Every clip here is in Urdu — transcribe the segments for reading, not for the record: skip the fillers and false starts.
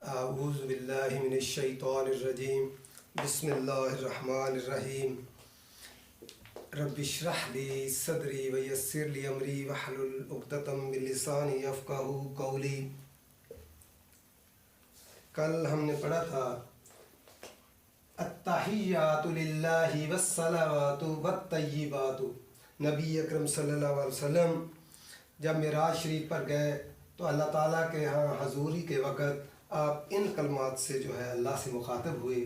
اعوذ باللہ من الشیطان الرجیم بسم اللہ الرحمن الرحیم رب اشرح لی صدری ویسر لی امری واحلل عقدۃ من لسانی یفقہوا قولی۔ کل ہم نے پڑھا تھا التحیات للہ والصلوات والطیبات۔ نبی اکرم صلی اللہ علیہ وسلم جب معراج شریف پر گئے تو اللہ تعالیٰ کے ہاں حضوری کے وقت آپ ان کلمات سے جو ہے اللہ سے مخاطب ہوئے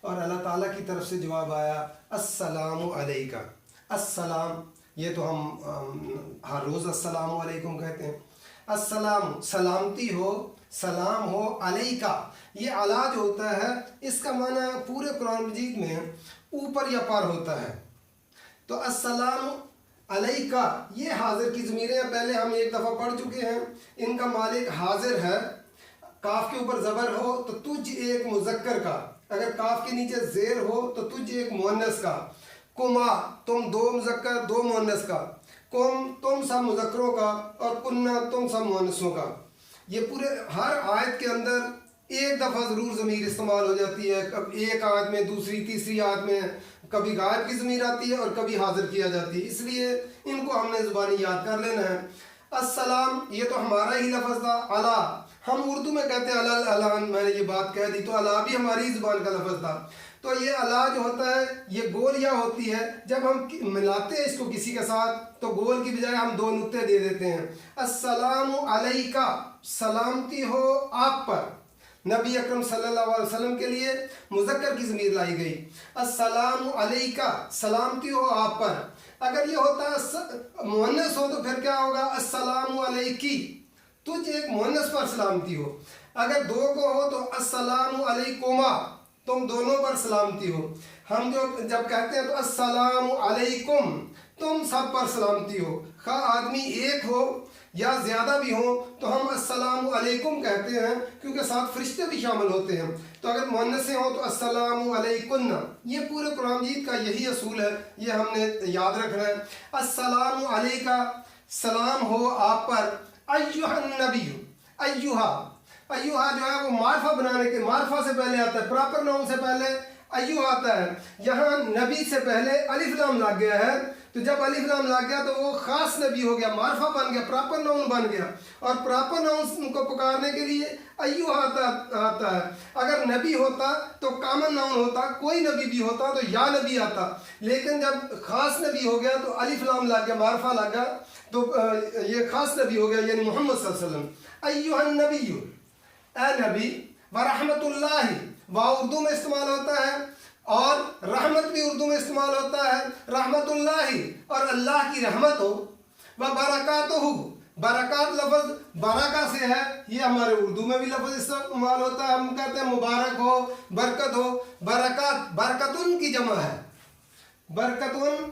اور اللہ تعالیٰ کی طرف سے جواب آیا السلام علیکہ۔ السلام، یہ تو ہم ہر روز السلام علیکم کہتے ہیں۔ السلام سلامتی ہو، سلام ہو، علیکہ یہ علا جو ہوتا ہے اس کا معنی پورے قرآن مجید میں اوپر یا پر ہوتا ہے۔ تو السلام علیکہ یہ حاضر کی ضمیریں ہیں، پہلے ہم ایک دفعہ پڑھ چکے ہیں۔ ان کا مالک حاضر ہے، کاف کے اوپر زبر ہو تو تجھ ایک مذکر کا، اگر کاف کے نیچے زیر ہو تو تجھ ایک مؤنث کا، کما تم دو مذکر دو مؤنث کا، کم تم سب مذکروں کا، اور کننا تم سب مؤنثوں کا۔ یہ پورے ہر آیت کے اندر ایک دفعہ ضرور ضمیر استعمال ہو جاتی ہے، ایک آیت میں، دوسری تیسری آیت میں کبھی غائب کی ضمیر آتی ہے اور کبھی حاضر کیا جاتی ہے، اس لیے ان کو ہم نے زبانی یاد کر لینا ہے۔ السلام یہ تو ہمارا ہی لفظ تھا، علا ہم اردو میں کہتے ہیں اللہ، میں نے یہ بات کہہ دی تو علا بھی ہماری زبان کا لفظ تھا۔ تو یہ علا جو ہوتا ہے یہ گول یا ہوتی ہے، جب ہم ملاتے ہیں اس کو کسی کے ساتھ تو گول کی بجائے ہم دو نقطے دے دیتے ہیں۔ السلام علیکہ سلامتی ہو آپ پر۔ نبی اکرم صلی اللہ علیہ وسلم کے لیے مذکر کی ضمیر لائی گئی، السلام علیکہ سلامتی ہو آپ پر۔ اگر یہ ہوتا مؤنث ہو تو پھر کیا ہوگا؟ السلام علیکی تجھ ایک مؤنث پر سلامتی ہو۔ اگر دو کو ہو تو السلام علیکما تم دونوں پر سلامتی ہو۔ ہم جب کہتے ہیں تو السلام علیکم تم سب پر سلامتی ہو، خواہ آدمی ایک ہو یا زیادہ بھی ہوں تو ہم السلام علیکم کہتے ہیں کیونکہ ساتھ فرشتے بھی شامل ہوتے ہیں۔ تو اگر مؤنثیں ہوں تو السلام علیکن، یہ پورے قرآن مجید کا یہی اصول ہے، یہ ہم نے یاد رکھنا ہے۔ السلام علیکہ سلام ہو آپ پر، ایہا النبی، ایہا جو ہے وہ معرفہ بنانے کے، معرفہ سے پہلے آتا ہے، پراپر ناؤن سے پہلے ایہا آتا ہے۔ یہاں نبی سے پہلے الف لام لگ گیا ہے، تو جب الف لام لگ گیا تو وہ خاص نبی ہو گیا، معرفہ بن گیا، پراپر ناؤن بن گیا، اور پراپر ناؤن کو پکارنے کے لیے ایہا آتا ہے۔ اگر نبی ہوتا تو کامن ناؤن ہوتا، کوئی نبی بھی ہوتا تو یا نبی آتا، لیکن جب خاص نبی ہو گیا تو الف لام لگ گیا، معرفہ لگ گیا، تو یہ خاص نبی ہو گیا، یعنی محمد صلی اللہ علیہ وسلم۔ ایہا النبی، اے نبی، ورحمت اللہ، واو اردو میں استعمال ہوتا ہے اور رحمت بھی اردو میں استعمال ہوتا ہے، رحمت اللہ اور اللہ کی رحمت ہو، وبرکاتہ، برکات لفظ برکہ سے ہے، یہ ہمارے اردو میں بھی لفظ استعمال ہوتا ہے، ہم کہتے ہیں مبارک ہو، برکت ہو، برکات برکتن کی جمع ہے، برکتن۔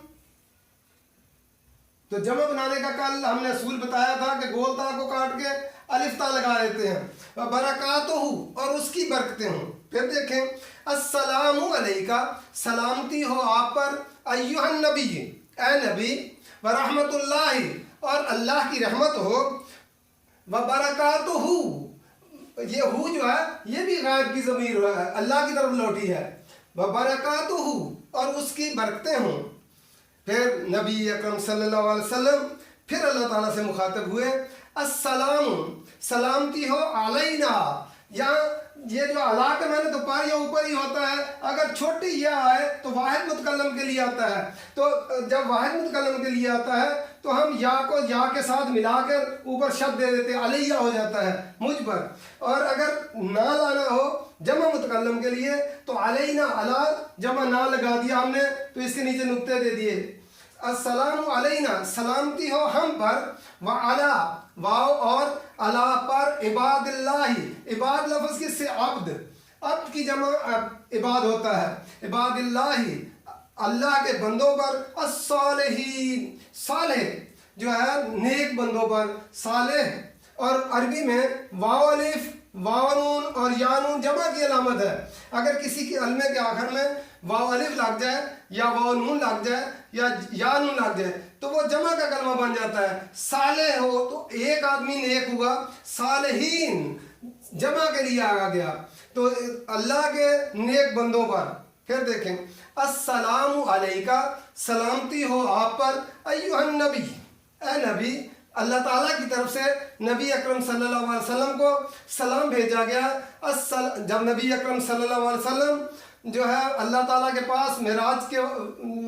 تو جمع بنانے کا کل ہم نے اصول بتایا تھا کہ گول تا کو کاٹ کے الف تا لگا دیتے ہیں، برکاتہ اور اس کی برکتیں ہوں۔ پھر دیکھیں السلام علیکہ سلامتی ہو آپ پر، ایہا النبی اے نبی، ورحمت اللہ اور اللہ کی رحمت ہو، وبرکاتہ یہ ہو جو ہے یہ بھی غائب کی ضمیر ہے، اللہ کی طرف لوٹی ہے، وبرکاتہ اور اس کی برکتیں ہوں۔ پھر نبی اکرم صلی اللہ علیہ وسلم پھر اللہ تعالیٰ سے مخاطب ہوئے، السلام سلامتی ہو علینا، یہاں یہ جو علا کے معنی تو پر یا اوپر ہی ہوتا ہے، اگر چھوٹی یا آئے تو واحد متکلم کے لیے آتا ہے، تو جب واحد متکلم کے لیے آتا ہے تو ہم یا کو یا کے ساتھ ملا کر اوپر شد دے دیتے ہیں، علیہ ہو جاتا ہے مجھ پر، اور اگر نہ لانا ہو جمع متکلم کے لیے تو علینا، علا جمع نہ لگا دیا ہم نے تو اس کے نیچے نقطے دے دیے، السلام علینا سلامتی ہو ہم پر، وعلا واو اور علا پر، عباد اللہ، عباد لفظ کس سے؟ عبد، عبد کی جمع عباد ہوتا ہے، عباد اللہ اللہ کے بندوں پر، الصالحین صالح جو ہے نیک بندوں پر، صالح، اور عربی میں واو الف واو نون اور یا نون جمع کی علامت ہے، اگر کسی کی علمے کے آخر میں واو الف لگ جائے یا واو نون لگ جائے یا نون لگ جائے تو وہ جمع کا کلمہ بن جاتا ہے۔ صالح ہو تو ایک آدمی نیک ہوا، صالحین جمع کے لیے آ گیا تو اللہ کے نیک بندوں پر. پھر دیکھیں السلام علیکہ، سلامتی ہو آپ پر، ایھا النبی، اے نبی. اللہ تعالیٰ کی طرف سے نبی اکرم صلی اللہ علیہ وسلم کو سلام بھیجا گیا. جب نبی اکرم صلی اللہ علیہ وسلم جو ہے اللہ تعالیٰ کے پاس معراج کے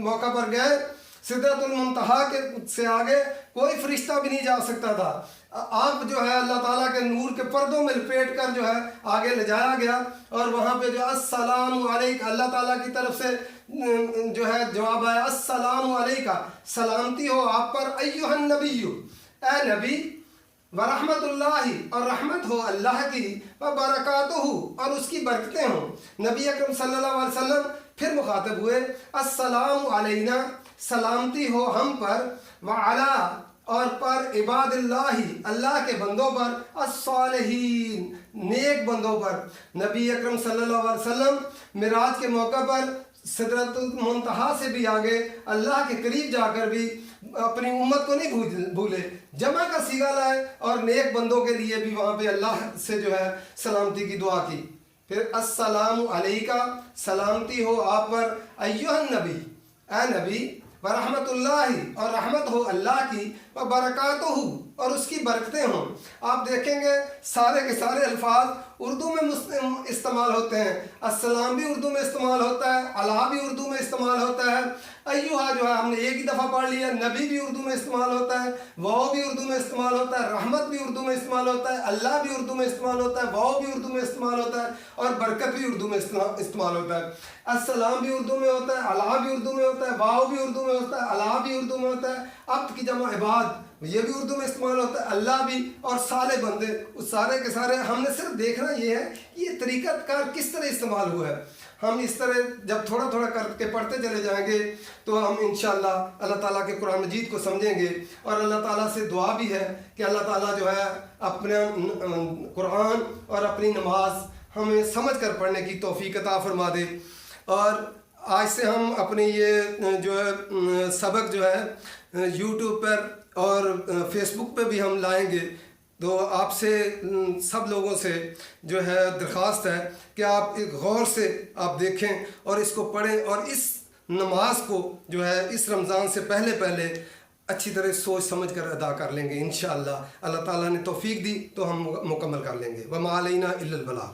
موقع پر گئے، سدرۃ المنتہا کے سے آگے کوئی فرشتہ بھی نہیں جا سکتا تھا. آپ جو ہے اللہ تعالیٰ کے نور کے پردوں میں لپیٹ کر جو ہے آگے لے جایا گیا، اور وہاں پہ جو السلام علیکہ، اللہ تعالیٰ کی طرف سے جو ہے جواب آیا السلام علیکہ، سلامتی ہو آپ پر، ایھا النبی، اے نبی، ورحمت اللہ، اور رحمت ہو اللہ کی، وبرکاتہ، اور اس کی برکتیں ہوں. نبی اکرم صلی اللہ علیہ وسلم پھر مخاطب ہوئے السلام علینا، سلامتی ہو ہم پر، وعلا، اور پر عباد اللہ، اللہ کے بندوں پر، الصالحین، نیک بندوں پر. نبی اکرم صلی اللہ علیہ وسلم معراج کے موقع پر سدرۃ المنتہا سے بھی آگے اللہ کے قریب جا کر بھی اپنی امت کو نہیں بھولے، جمع کا صیغہ لائے اور نیک بندوں کے لیے بھی وہاں پہ اللہ سے جو ہے سلامتی کی دعا کی. پھر السلام علیکہ، سلامتی ہو آپ پر، ایھا النبی، اے نبی، ورحمت اللہ، اور رحمت ہو اللہ کی، وبرکاتہ، اور اس کی برکتیں ہوں. آپ دیکھیں گے سارے کے سارے الفاظ اردو میں استعمال ہوتے ہیں. السلام بھی اردو میں استعمال ہوتا ہے، علی بھی اردو میں استعمال ہوتا ہے، ایھا جو ہے ہم نے ایک ہی دفعہ پڑھ لیا. نبی بھی اردو میں استعمال ہوتا ہے، واو بھی اردو میں استعمال ہوتا ہے، رحمت بھی اردو میں استعمال ہوتا ہے، اللہ بھی اردو میں استعمال ہوتا ہے، واو بھی اردو میں استعمال ہوتا ہے، اور برکت بھی اردو میں استعمال ہوتا ہے. السلام بھی اردو میں ہوتا ہے، علی بھی اردو میں ہوتا ہے، واو بھی اردو میں ہوتا ہے، علی بھی اردو میں ہوتا ہے، عبد کی جمع عباد، یہ بھی اردو میں استعمال ہوتا ہے، اللہ بھی، اور صالح بندے. اس سارے کے سارے ہم نے صرف دیکھنا یہ ہے کہ یہ طریقہ کار کس طرح استعمال ہوا ہے. ہم اس طرح جب تھوڑا تھوڑا کر کے پڑھتے چلے جائیں گے تو ہم انشاءاللہ اللہ تعالیٰ کے قرآن مجید کو سمجھیں گے. اور اللہ تعالیٰ سے دعا بھی ہے کہ اللہ تعالیٰ جو ہے اپنے قرآن اور اپنی نماز ہمیں سمجھ کر پڑھنے کی توفیق عطا فرما دے. اور آج سے ہم اپنی یہ جو ہے سبق جو ہے یوٹیوب پر اور فیس بک پہ بھی ہم لائیں گے. تو آپ سے سب لوگوں سے جو ہے درخواست ہے کہ آپ ایک غور سے آپ دیکھیں اور اس کو پڑھیں، اور اس نماز کو جو ہے اس رمضان سے پہلے اچھی طرح سوچ سمجھ کر ادا کر لیں گے انشاءاللہ. اللہ تعالیٰ نے توفیق دی تو ہم مکمل کر لیں گے. وما علینا الا البلاغ.